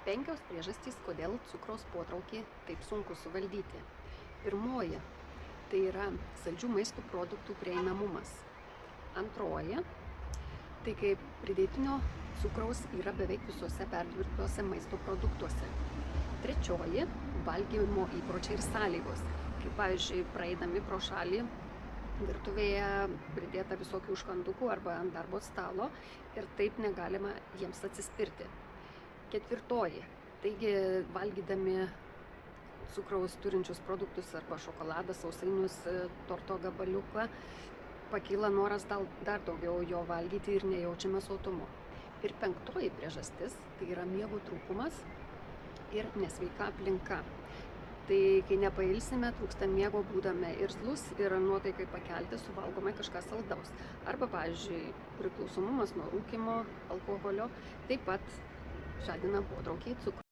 5 priežastys, kodėl cukraus potraukį taip sunku suvaldyti. Pirmoji – tai yra saldžių maisto produktų prieinamumas. Antroji – tai kaip pridėtinio cukraus yra beveik visuose perdirbtuose maisto produktuose. Trečioji – valgymo įpročiai ir sąlygos. Kaip pavyzdžiui, praeidami pro šalį virtuvėje pridėta visokių užkandukų arba ant darbo stalo ir taip negalima jiems atsispirti. Ketvirtoji – taigi valgydami cukraus turinčius produktus arba šokoladą, sausainius, torto gabaliuką, pakyla noras dar daugiau jo valgyti ir nejaučiame sotumo. Ir penktoji priežastis – tai yra miego trūkumas ir nesveika aplinka. Tai kai nepailsime, trūksta miego, būdame irzlūs ir nuotaikai pakelti suvalgome kažką saldaus. Arba, pavyzdžiui, priklausomumas nuo rūkymo, alkoholio taip pat žadina potraukį į cukrų.